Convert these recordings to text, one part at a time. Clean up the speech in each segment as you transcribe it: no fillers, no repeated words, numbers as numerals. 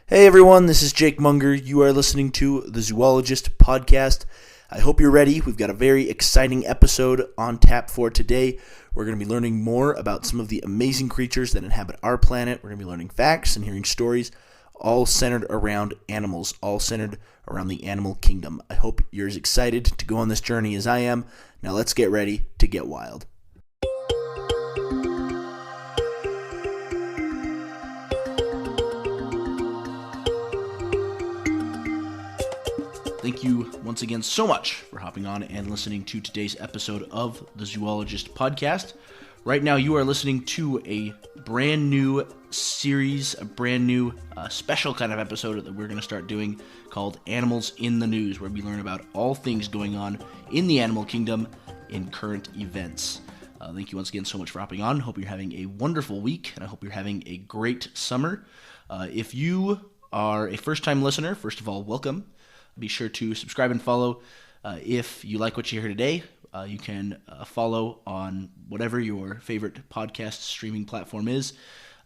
Hey everyone, this is Jake Munger. You are listening to the Zoologist.podcast. I hope you're ready. We've got a very exciting episode on tap for today. We're going to be learning more about some of the amazing creatures that inhabit our planet. We're going to be learning facts and hearing stories, all centered around animals, all centered around the animal kingdom. I hope you're as excited to go on this journey as I am. Now let's get ready to get wild. Thank you once again so much for hopping on and listening to today's episode of the Zoologist Podcast. Right now you are listening to a brand new series, a brand new special kind of episode that we're going to start doing called Animals in the News, where we learn about all things going on in the animal kingdom in current events. Thank you once again so much for hopping on. Hope you're having a wonderful week, and I hope you're having a great summer. If you are a first-time listener, first of all, welcome. Be sure to subscribe and follow. If you like what you hear today, you can follow on whatever your favorite podcast streaming platform is.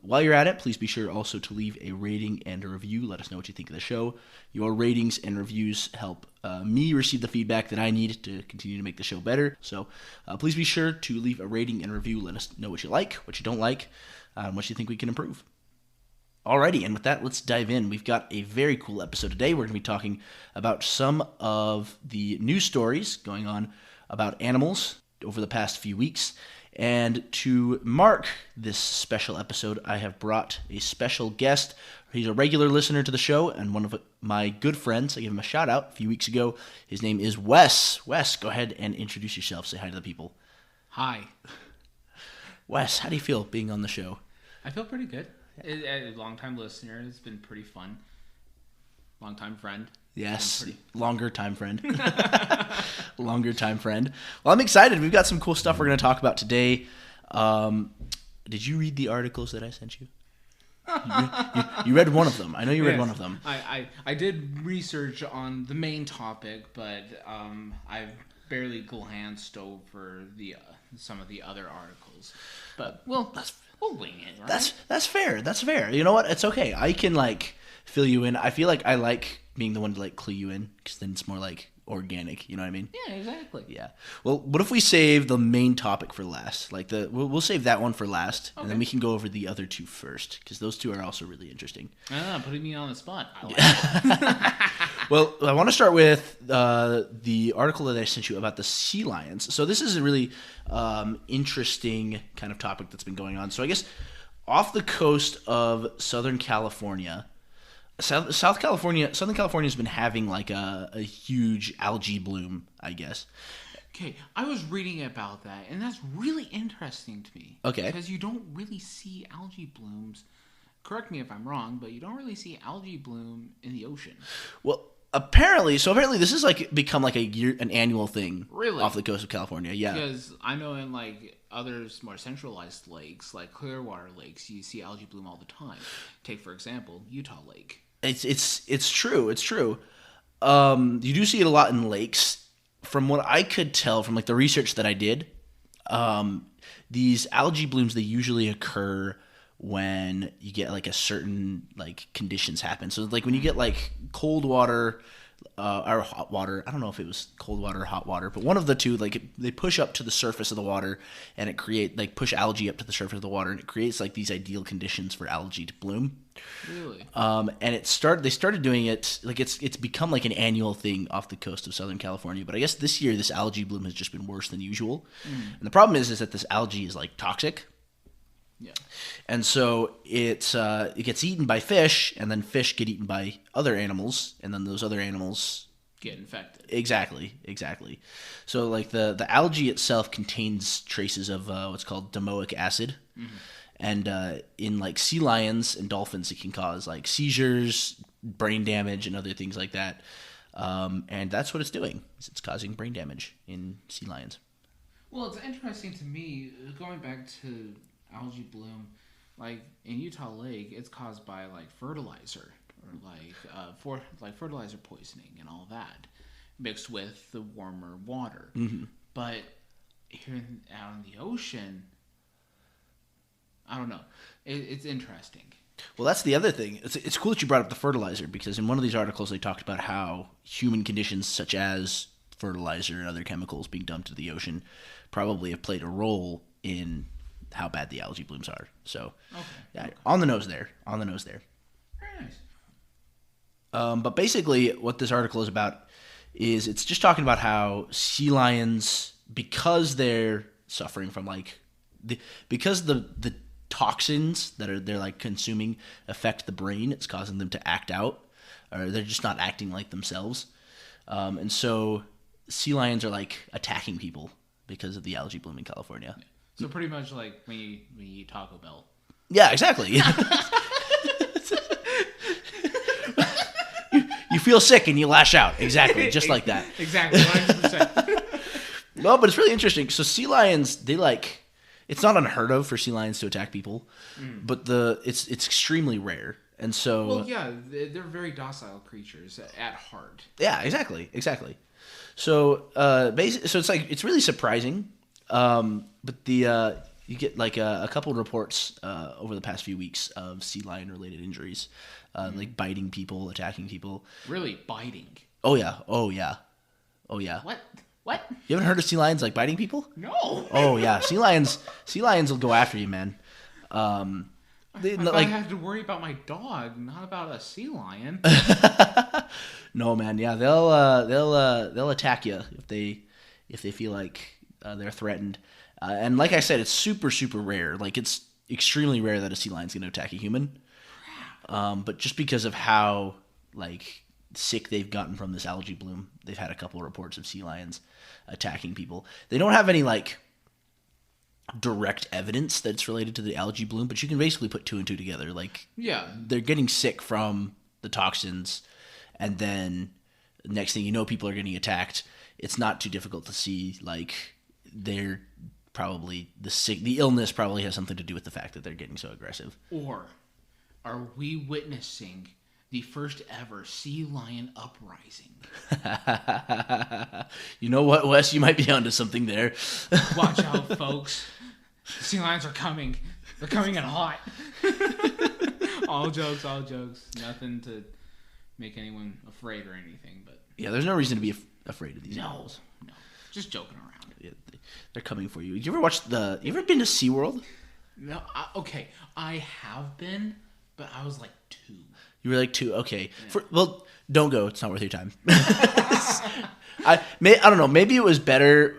While you're at it, please be sure also to leave a rating and a review. Let us know what you think of the show. Your ratings and reviews help me receive the feedback that I need to continue to make the show better. So please be sure to leave a rating and review. Let us know what you like, what you don't like, and what you think we can improve. Alrighty, and with that, let's dive in. We've got a very cool episode today. We're going to be talking about some of the news stories going on about animals over the past few weeks. And to mark this special episode, I have brought a special guest. He's a regular listener to the show and one of my good friends. I gave him a shout out a few weeks ago. His name is Wes. Wes, go ahead and introduce yourself. Say hi to the people. Hi. Wes, how do you feel being on the show? I feel pretty good. A long-time listener. It's been pretty fun. Long-time friend. Yes, longer time friend. Longer time friend. Well, I'm excited. We've got some cool stuff we're going to talk about today. Did you read the articles that I sent you? You read one of them. I know you read one of them. I did research on the main topic, but I've barely glanced over some of the other articles. But we'll wing it, right? That's fair. That's fair. You know what? It's okay. I can fill you in. I feel like I like being the one to clue you in, because then it's more organic. You know what I mean? Yeah, exactly. Yeah. Well, what if we save the main topic for last? We'll save that one for last, okay. And then we can go over the other two first, because those two are also really interesting. Putting me on the spot. I like it. Well, I want to start with the article that I sent you about the sea lions. So this is a really interesting kind of topic that's been going on. So I guess off the coast of Southern California, Southern California has been having a huge algae bloom, I guess. Okay, I was reading about that, and that's really interesting to me. Okay. Because you don't really see algae blooms. Correct me if I'm wrong, but you don't really see algae bloom in the ocean. Well, apparently this is become an annual thing. Really? Off the coast of California, yeah. Because I know in other more centralized lakes, like Clearwater lakes, you see algae bloom all the time. Take for example Utah Lake. It's true. It's true. You do see it a lot in lakes. From what I could tell from the research that I did, these algae blooms, they usually occur when you get a certain conditions happen. So when you get cold water or hot water, I don't know if it was cold water or hot water, but one of the two, they push up to the surface of the water and it push algae up to the surface of the water, and it creates these ideal conditions for algae to bloom. Really? And they started doing it, it's become an annual thing off the coast of Southern California. But I guess this year this algae bloom has just been worse than usual. And the problem is that this algae is toxic. Yeah. And so it gets eaten by fish, and then fish get eaten by other animals, and then those other animals get infected. Exactly. So the algae itself contains traces of what's called domoic acid. Mm-hmm. And in sea lions and dolphins, it can cause seizures, brain damage, and other things like that. And that's what it's doing. It's causing brain damage in sea lions. Well, it's interesting to me, going back to algae bloom, in Utah Lake, it's caused by fertilizer, or fertilizer poisoning and all that, mixed with the warmer water. Mm-hmm. But out in the ocean, I don't know. It's interesting. Well, that's the other thing. It's cool that you brought up the fertilizer, because in one of these articles they talked about how human conditions such as fertilizer and other chemicals being dumped into the ocean probably have played a role in how bad the algae blooms are. So, yeah, on the nose there. Very nice. But basically, what this article is about is it's just talking about how sea lions, because they're suffering from because the toxins that they're like consuming affect the brain, it's causing them to act out, or they're just not acting like themselves, and so sea lions are like attacking people because of the algae bloom in California. So pretty much like when you eat Taco Bell. Yeah, exactly. You feel sick and you lash out. Exactly, just like that. Exactly, 100%. No, but it's really interesting. So sea lions, it's not unheard of for sea lions to attack people, but it's extremely rare. And so, well, yeah, they're very docile creatures at heart. Yeah, exactly. So, so it's really surprising. But you get like a couple of reports over the past few weeks of sea lion related injuries, like biting people, attacking people. Really biting? Oh yeah. What? You haven't heard of sea lions like biting people? No. Oh yeah, sea lions will go after you, man. I have to worry about my dog, not about a sea lion. No, man. Yeah, they'll attack you if they feel like they're threatened. And like I said, it's super, super rare. Like, it's extremely rare that a sea lion's going to attack a human. But just because of how, like, sick they've gotten from this algae bloom, they've had a couple of reports of sea lions attacking people. They don't have any, like, direct evidence that it's related to the algae bloom, but you can basically put two and two together. Like, yeah, they're getting sick from the toxins, and then next thing you know, people are getting attacked. It's not too difficult to see, like, they're probably the illness probably has something to do with the fact that they're getting so aggressive. Or are we witnessing the first ever sea lion uprising? You know what, Wes? You might be onto something there. Watch out, folks. The sea lions are coming. They're coming in hot. All jokes. Nothing to make anyone afraid or anything, but yeah, there's no reason to be afraid of these animals. No, just joking around. Yeah, they're coming for you. You ever been to SeaWorld? No, okay. I have been, but I was like 2. You were like 2? Okay. Yeah. Well, don't go. It's not worth your time. I don't know. Maybe it was better.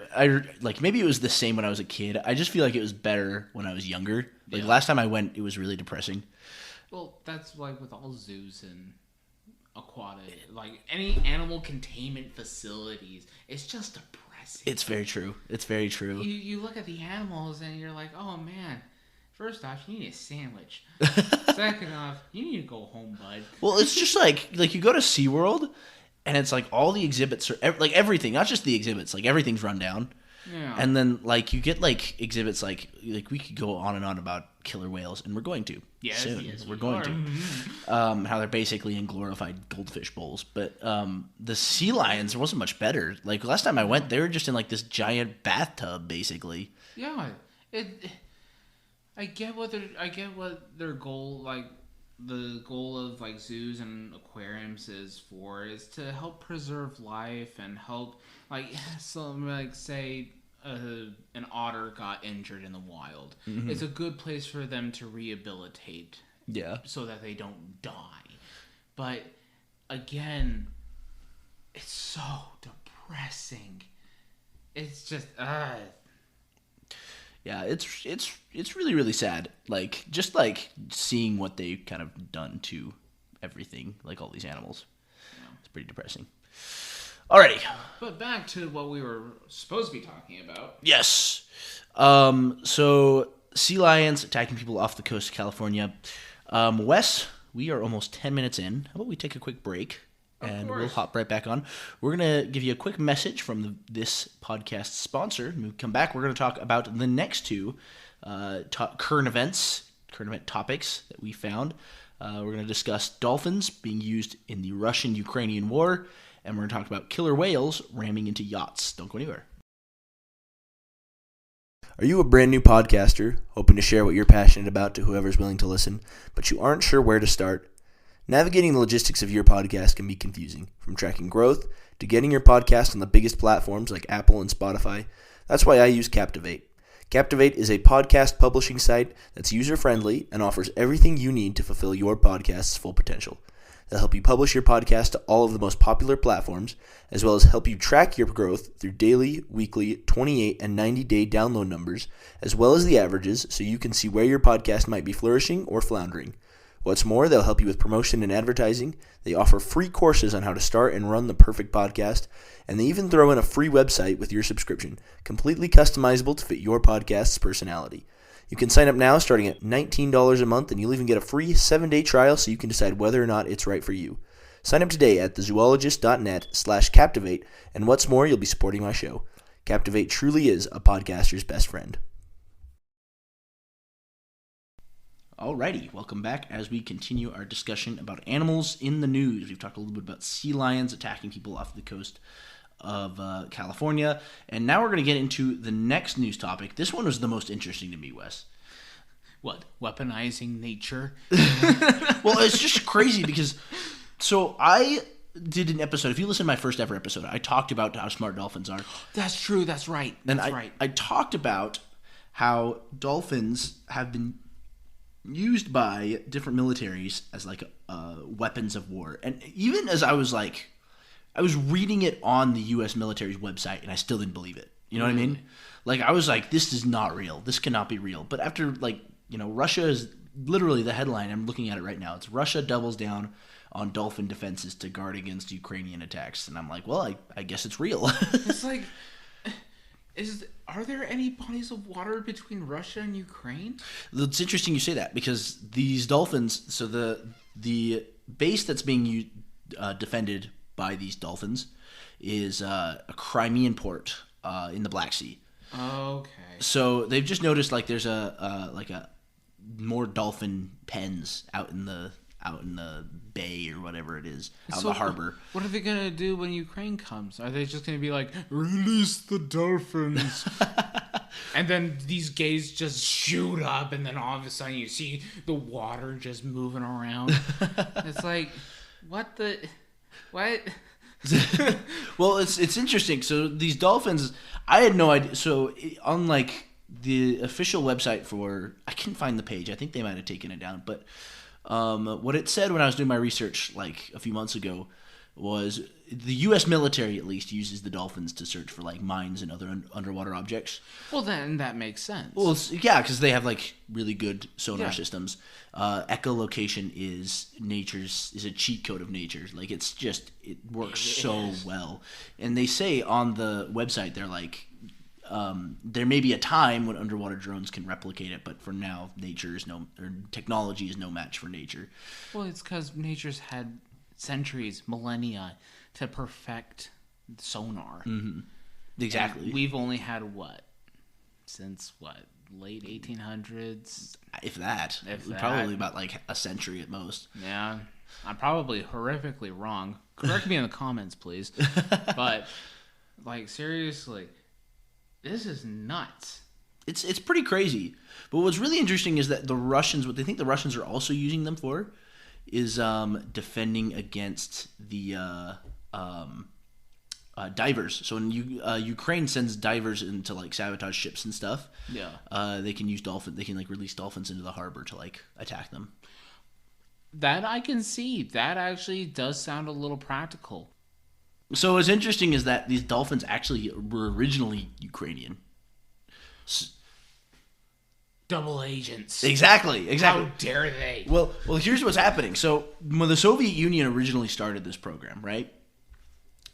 Maybe it was the same when I was a kid. I just feel like it was better when I was younger. Like, last time I went, it was really depressing. Well, that's like with all zoos and aquatic, like any animal containment facilities. It's just depressing. It's very true. You look at the animals and you're like, oh man. First off, you need a sandwich. Second off, you need to go home, bud. Well, it's just like you go to SeaWorld, and it's like all the exhibits are like everything, not just the exhibits, like everything's run down. Yeah. And then like you get like exhibits like we could go on and on about killer whales, and we're going to soon. Yes, we're going to. How they're basically in glorified goldfish bowls, but the sea lions wasn't much better. Like last time I went, they were just in like this giant bathtub, basically. Yeah, I get what their goal, like the goal of like zoos and aquariums is to help preserve life and help say an otter got injured in the wild. Mm-hmm. It's a good place for them to rehabilitate. Yeah. So that they don't die. But again, it's so depressing. It's just yeah, it's really, really sad. Like, just like seeing what they've kind of done to everything, like all these animals. Yeah. It's pretty depressing. Alrighty. But back to what we were supposed to be talking about. Yes. So sea lions attacking people off the coast of California. Wes, we are almost 10 minutes in. How about we take a quick break? And we'll hop right back on. We're going to give you a quick message from this podcast sponsor. When we come back, we're going to talk about the next two current event topics that we found. We're going to discuss dolphins being used in the Russian-Ukrainian war, and we're going to talk about killer whales ramming into yachts. Don't go anywhere. Are you a brand new podcaster, hoping to share what you're passionate about to whoever's willing to listen, but you aren't sure where to start? Navigating the logistics of your podcast can be confusing, from tracking growth to getting your podcast on the biggest platforms like Apple and Spotify. That's why I use Captivate. Captivate is a podcast publishing site that's user-friendly and offers everything you need to fulfill your podcast's full potential. They'll help you publish your podcast to all of the most popular platforms, as well as help you track your growth through daily, weekly, 28, and 90-day download numbers, as well as the averages, so you can see where your podcast might be flourishing or floundering. What's more, they'll help you with promotion and advertising. They offer free courses on how to start and run the perfect podcast, and they even throw in a free website with your subscription, completely customizable to fit your podcast's personality. You can sign up now starting at $19 a month, and you'll even get a free 7-day trial so you can decide whether or not it's right for you. Sign up today at the.zoologist.net/captivate, and what's more, you'll be supporting my show. Captivate truly is a podcaster's best friend. Alrighty, welcome back as we continue our discussion about animals in the news. We've talked a little bit about sea lions attacking people off the coast of California, and now we're going to get into the next news topic. This one was the most interesting to me, Wes. What? Weaponizing nature? Well, it's just crazy because, so I did an episode, if you listen to my first ever episode, I talked about how smart dolphins are. That's true, that's right. That's right. I talked about how dolphins have been used by different militaries as like weapons of war. And even as I was reading it on the U.S. military's website, and I still didn't believe it. You know what I mean? Like, I was like, this is not real. This cannot be real. But after, Russia is literally the headline. I'm looking at it right now. It's Russia doubles down on dolphin defenses to guard against Ukrainian attacks. And I'm like, well, I guess it's real. It's like, are there any bodies of water between Russia and Ukraine? It's interesting you say that, because these dolphins, so the base that's being defended by these dolphins is a Crimean port in the Black Sea. Okay. So they've just noticed there's a more dolphin pens out in the bay or whatever it is, out in the harbor. What are they gonna do when Ukraine comes? Are they just gonna be like, release the dolphins? And then these gays just shoot up, and then all of a sudden you see the water just moving around. It's like, what? Well, it's interesting. So these dolphins, I had no idea. So on the official website for, I couldn't find the page. I think they might have taken it down. But what it said when I was doing my research a few months ago was the U.S. military at least uses the dolphins to search for mines and other underwater objects. Well, then that makes sense. Well, yeah, because they have really good sonar systems. Echolocation is a cheat code of nature. It works so well. And they say on the website, they're like, there may be a time when underwater drones can replicate it, but for now, technology is no match for nature. Well, it's because nature's had centuries, millennia to perfect sonar. Mm-hmm. Exactly. And we've only had since late 1800s, if that. Probably about a century at most. Yeah, I'm probably horrifically wrong. Correct me in the comments, please. But seriously, this is nuts. It's pretty crazy. But what's really interesting is that what they think the Russians are also using them for is defending against the divers. So when Ukraine sends divers into sabotage ships and stuff, they can use dolphins. They can release dolphins into the harbor to attack them. That I can see. That actually does sound a little practical. So what's interesting is that these dolphins actually were originally Ukrainian. Double agents. Exactly. How dare they? Well, here's what's happening. So when the Soviet Union originally started this program, right?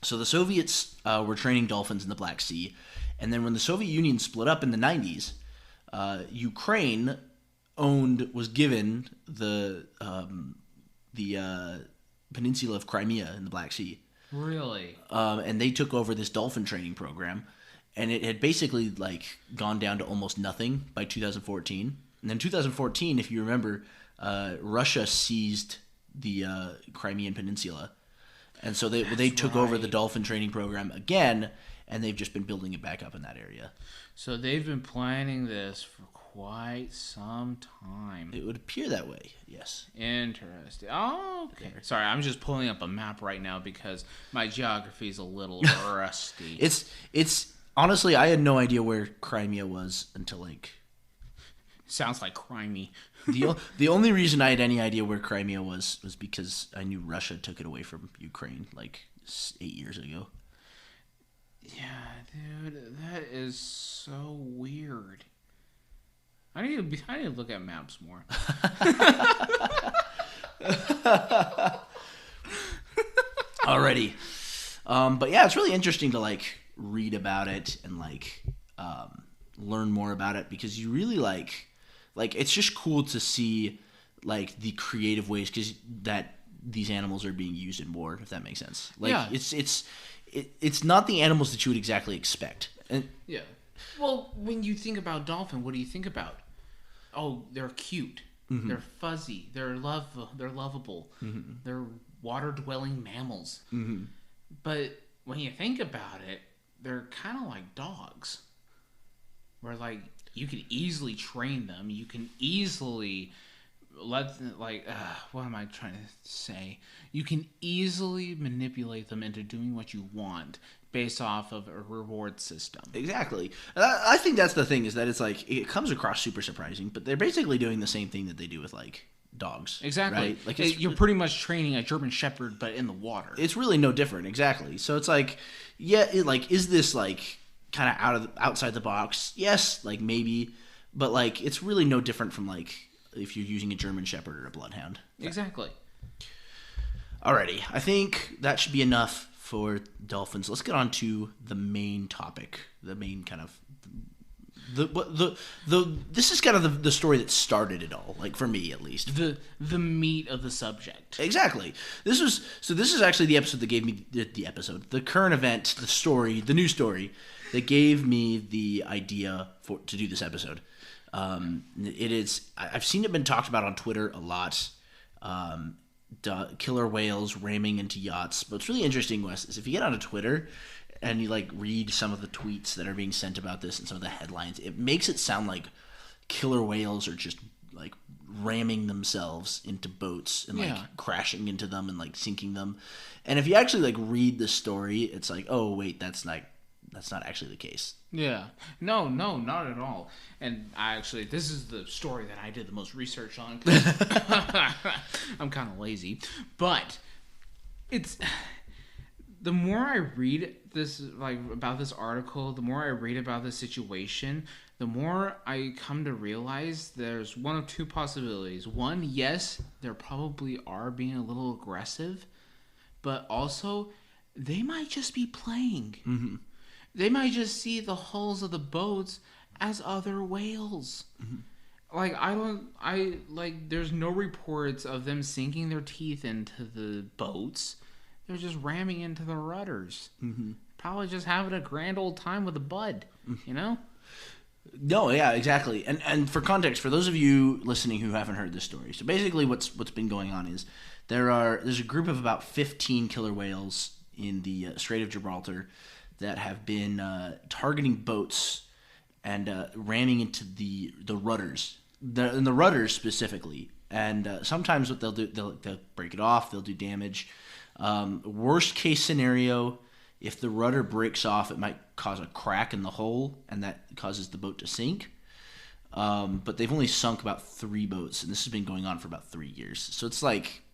So the Soviets were training dolphins in the Black Sea, and then when the Soviet Union split up in the 90s, Ukraine was given the peninsula of Crimea in the Black Sea. Really? And they took over this dolphin training program. And it had basically gone down to almost nothing by 2014. And then 2014, if you remember, Russia seized the Crimean Peninsula. And so they took over the dolphin training program again, and they've just been building it back up in that area. So they've been planning this for quite some time. It would appear that way, yes. Interesting. Oh, okay. Sorry, I'm just pulling up a map right now because my geography is a little rusty. It's honestly, I had no idea where Crimea was until like. Sounds like crimey. The only reason I had any idea where Crimea was because I knew Russia took it away from Ukraine like 8 years ago. Yeah, dude, that is so weird. I need to look at maps more. Alrighty. But yeah, it's really interesting to like read about it and like learn more about it because you really like it's just cool to see like the creative ways that these animals are being used in war, if that makes sense. Like it's not the animals that you would exactly expect. And yeah. Well, when you think about dolphin, what do you think about? Oh, they're cute. Mm-hmm. They're fuzzy. They're lovable. Mm-hmm. They're water-dwelling mammals. Mm-hmm. But when you think about it, they're kind of like dogs. Where, like, you can easily train them. You can easily what am I trying to say? You can easily manipulate them into doing what you want based off of a reward system. Exactly. I think that's the thing, is that it's like, it comes across super surprising, but they're basically doing the same thing that they do with like dogs. Exactly. Right? Like you're pretty much training a German Shepherd, but in the water. It's really no different. Exactly. So it's like, yeah, is this like kind of outside the box? Yes, like maybe, but like it's really no different from like if you're using a German Shepherd or a Bloodhound. Exactly. Alrighty, I think that should be enough for dolphins. Let's get on to the main topic, the main kind of this is kind of the story that started it all, like for me at least. The meat of the subject. Exactly. This is actually the episode that gave me the current event, the story, the news story that gave me the idea to do this episode. It is, I've seen it been talked about on Twitter a lot. Killer whales ramming into yachts. But what's really interesting, Wes, is if you get onto Twitter and you like read some of the tweets that are being sent about this and some of the headlines, it makes it sound like killer whales are just like ramming themselves into boats and like crashing into them and like sinking them. And if you actually like read the story, it's like, oh wait, that's not actually the case. Yeah. No, not at all. And this is the story that I did the most research on. I'm kind of lazy. But it's... The more I read this, like, about this article, the more I read about this situation, the more I come to realize there's one of two possibilities. One, yes, there probably are being a little aggressive, but also they might just be playing. Mm-hmm. They might just see the hulls of the boats as other whales. Mm-hmm. There's no reports of them sinking their teeth into the boats. They're just ramming into the rudders. Mm-hmm. Probably just having a grand old time with a bud, you know? No, yeah, exactly. And for context, for those of you listening who haven't heard this story, so basically what's been going on is there's a group of about 15 killer whales in the Strait of Gibraltar that have been targeting boats and ramming into the rudders, the rudders specifically. And sometimes what they'll do, they'll break it off, they'll do damage. Worst case scenario, if the rudder breaks off, it might cause a crack in the hull, and that causes the boat to sink. But they've only sunk about 3 boats, and this has been going on for about 3 years. So it's like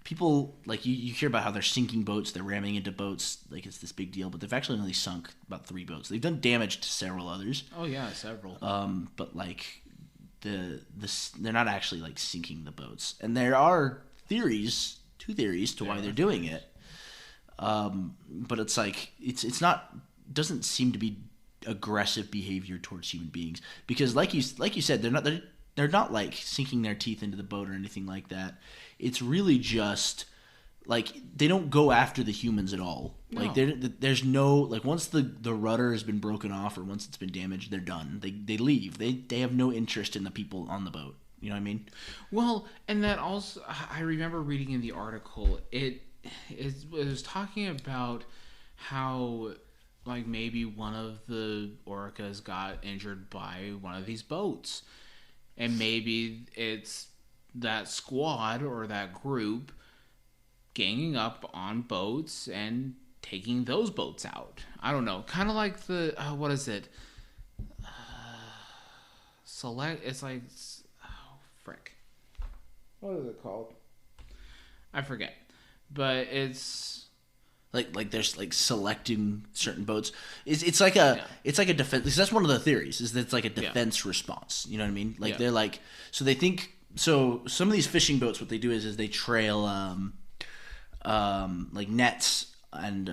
people, like you hear about how they're sinking boats, they're ramming into boats, like it's this big deal, but they've actually only sunk about 3 boats. They've done damage to several others. Oh yeah, several. But like they're not actually like sinking the boats, and there are two theories to why they're doing it. But it's like it's not, doesn't seem to be aggressive behavior towards human beings, because like you said, they're not like sinking their teeth into the boat or anything like that. It's really just like they don't go after the humans at all. No. Like there's no, like, once the rudder has been broken off or once it's been damaged, they're done. They leave. They have no interest in the people on the boat. You know what I mean? Well, and that also, I remember reading in the article, it it was talking about how like maybe one of the orcas got injured by one of these boats, and maybe it's that squad or that group ganging up on boats and taking those boats out. I don't know, kind of like the what is it? It's like, oh frick, what is it called? I forget, but it's like there's like selecting certain boats. It's like a defense. Because that's one of the theories, is that it's like a defense response. You know what I mean? Like they're like, so they think, so some of these fishing boats, what they do is they trail like nets and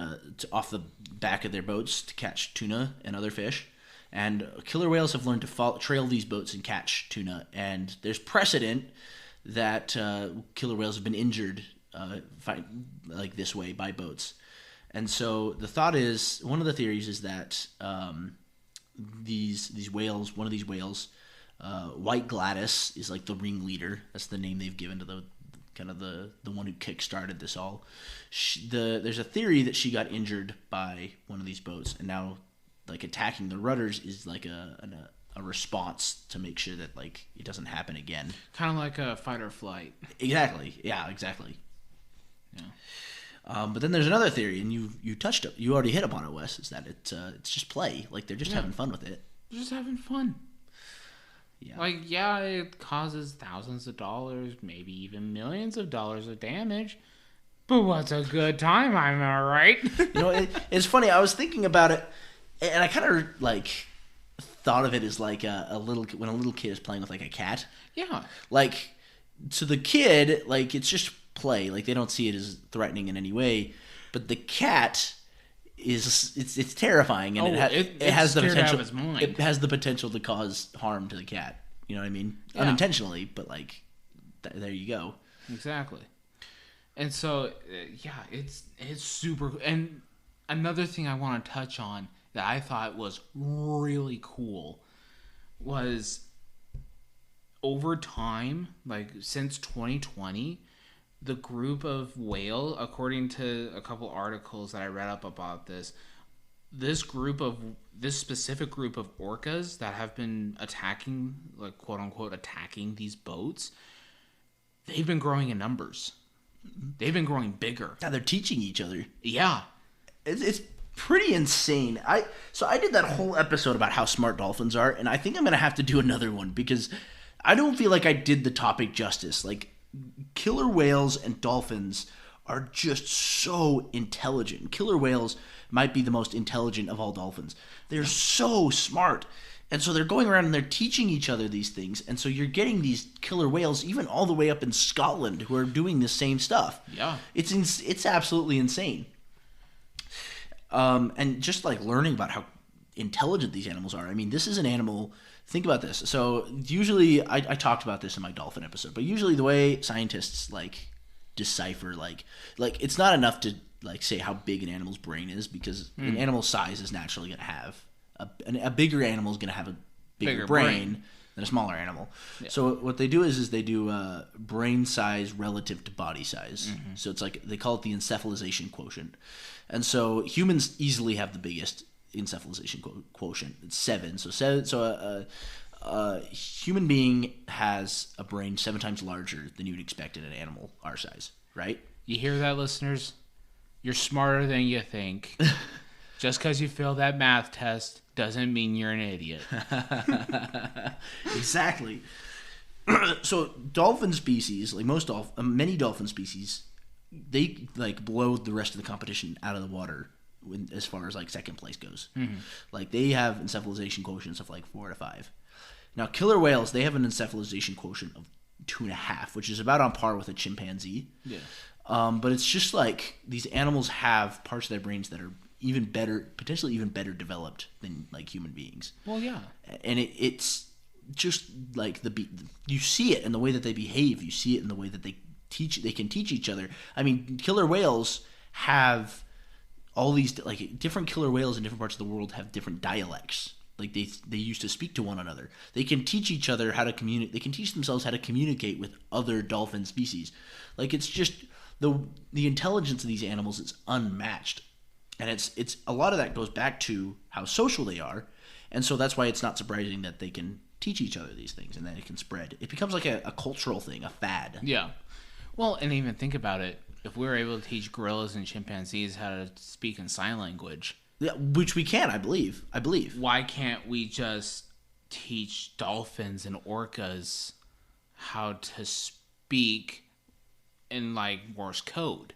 off the back of their boats to catch tuna and other fish. And killer whales have learned to trail these boats and catch tuna. And there's precedent that killer whales have been injured like this way by boats. And so the thought is, one of the theories is that these whales, one of these whales, White Gladys, is like the ringleader. That's the name they've given to the kind of the one who kickstarted this all. There's a theory that she got injured by one of these boats, and now like attacking the rudders is like a response to make sure that like it doesn't happen again. Kind of like a fight or flight. Exactly. Yeah. Exactly. Yeah. But then there's another theory, and you touched it. You already hit upon it, Wes. Is that it's just play? Like they're just having fun with it. They're just having fun. Yeah. Like, yeah, it causes thousands of dollars, maybe even millions of dollars of damage. But what's a good time? Am I right? It's funny. I was thinking about it, and I kind of like thought of it as like when a little kid is playing with like a cat. Yeah. Like, to the kid, like it's just play. Like they don't see it as threatening in any way. But the cat it's terrifying, and it has the potential. It has the potential to cause harm to the cat. You know what I mean? Yeah. Unintentionally, but like there you go. Exactly. And so it's super. And another thing I want to touch on that I thought was really cool was over time, like since 2020. The group of whale, according to a couple articles that I read up about this specific group of orcas that have been attacking, like quote unquote, attacking these boats, they've been growing in numbers. They've been growing bigger. Yeah, they're teaching each other. Yeah. It's pretty insane. I did that whole episode about how smart dolphins are, and I think I'm going to have to do another one because I don't feel like I did the topic justice. Like, killer whales and dolphins are just so intelligent. Killer whales might be the most intelligent of all dolphins. They're so smart. And so they're going around and they're teaching each other these things. And so you're getting these killer whales even all the way up in Scotland who are doing the same stuff. Yeah. It's absolutely insane. And just like learning about how intelligent these animals are. I mean, this is an animal. Think about this. So usually, I talked about this in my dolphin episode, but usually the way scientists like decipher like it's not enough to like say how big an animal's brain is, because an animal's size is naturally going to have a bigger animal is going to have a bigger brain than a smaller animal. Yeah. So what they do is they do brain size relative to body size. Mm-hmm. So it's like they call it the encephalization quotient, and so humans easily have the biggest encephalization quotient. It's 7. So a human being has a brain 7 times larger than you would expect in an animal our size, right? You hear that, listeners? You're smarter than you think. Just because you failed that math test doesn't mean you're an idiot. Exactly. So dolphin species, like many dolphin species, they like blow the rest of the competition out of the water as far as like second place goes. Mm-hmm. Like they have encephalization quotients of like 4 to 5. Now killer whales, they have an encephalization quotient of 2.5, which is about on par with a chimpanzee. Yeah. But it's just like these animals have parts of their brains that are even better, potentially even better developed than like human beings. Well, yeah. And it's just like you see it in the way that they behave. You see it in the way that they can teach each other. I mean, killer whales have all these like different killer whales in different parts of the world have different dialects. Like they used to speak to one another. They can teach each other how to communicate. They can teach themselves how to communicate with other dolphin species. Like it's just the intelligence of these animals is unmatched, and it's a lot of that goes back to how social they are, and so that's why it's not surprising that they can teach each other these things and that it can spread. It becomes like a cultural thing, a fad. Yeah. Well, and even think about it. If we were able to teach gorillas and chimpanzees how to speak in sign language, Yeah, which we can, I believe. Why can't we just teach dolphins and orcas how to speak in like Morse code?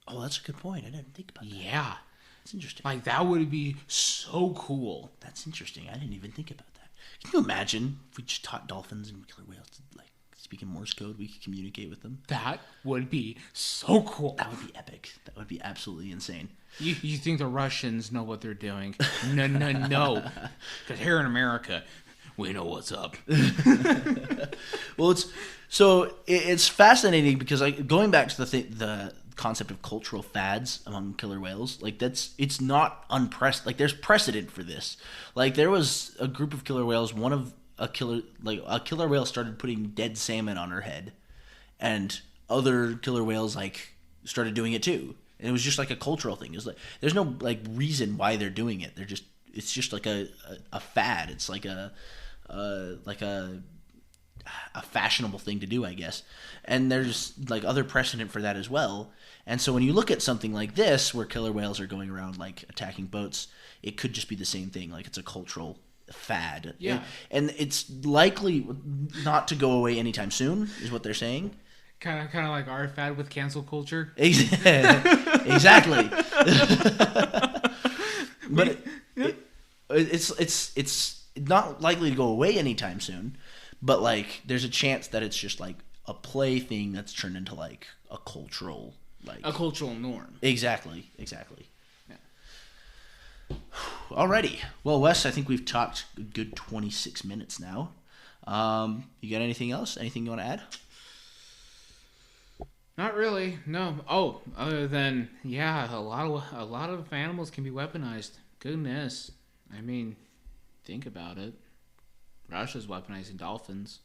Oh, that's a good point. I didn't think about that. Yeah. That's interesting. Like, that would be so cool. That's interesting. I didn't even think about that. Can you imagine if we just taught dolphins and killer whales to like speak in Morse code? We could communicate with them. That would be so cool. That would be epic. That would be absolutely insane. You think the Russians know what they're doing? No. Because here in America, we know what's up. Well, it's fascinating because like going back to the concept of cultural fads among killer whales, like it's not unprecedented. Like there's precedent for this. Like there was a group of killer whales. A killer whale started putting dead salmon on her head, and other killer whales like started doing it too. And it was just like a cultural thing. It was like there's no like reason why they're doing it. It's just like a fad. It's like a fashionable thing to do, I guess. And there's like other precedent for that as well. And so when you look at something like this, where killer whales are going around like attacking boats, it could just be the same thing. Like it's a cultural fad. Yeah. And it's likely not to go away anytime soon, is what they're saying. Kind of like our fad with cancel culture. Exactly. But it's not likely to go away anytime soon. But like, there's a chance that it's just like a play thing that's turned into like a cultural norm. Exactly. Yeah. Alrighty. Well, Wes, I think we've talked a good 26 minutes now. You got anything else? Anything you want to add? Not really. No. Oh, other than a lot of animals can be weaponized. Goodness. I mean, think about it. Russia's weaponizing dolphins.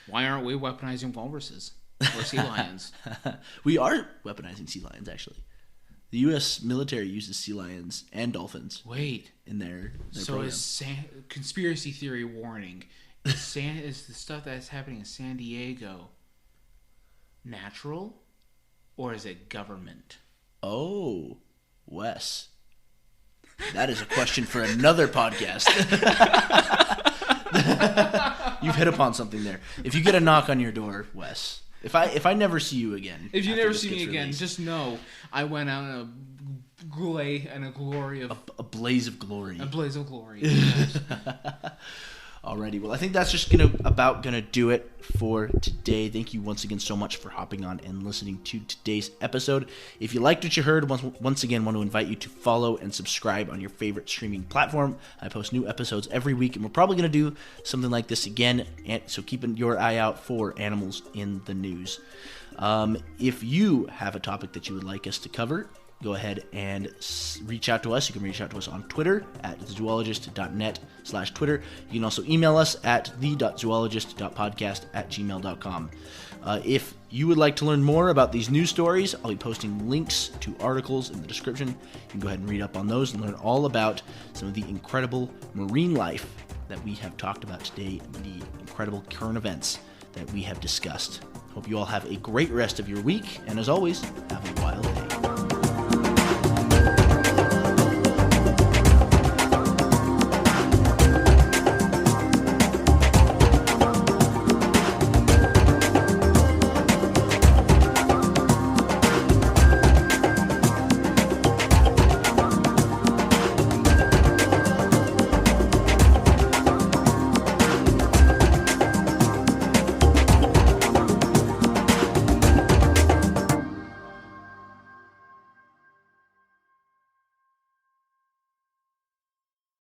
Why aren't we weaponizing walruses or sea lions? We are weaponizing sea lions, actually. The U.S. military uses sea lions and dolphins. Wait. In their so program. Conspiracy theory warning. Is the stuff that's happening in San Diego natural, or is it government? Oh, Wes. That is a question for another podcast. You've hit upon something there. If you get a knock on your door, Wes, if I never see you again, if you never see me again, just know I went out in a glory of a blaze of glory. A blaze of glory. Alrighty, well, I think that's just gonna do it for today. Thank you once again so much for hopping on and listening to today's episode. If you liked what you heard, once again, want to invite you to follow and subscribe on your favorite streaming platform. I post new episodes every week, and we're probably gonna do something like this again. So keep your eye out for animals in the news. If you have a topic that you would like us to cover, go ahead and reach out to us. You can reach out to us on Twitter at the.zoologist.net/Twitter. You can also email us at the.zoologist.podcast@gmail.com. If you would like to learn more about these news stories, I'll be posting links to articles in the description. You can go ahead and read up on those and learn all about some of the incredible marine life that we have talked about today, and the incredible current events that we have discussed. Hope you all have a great rest of your week, and as always, have a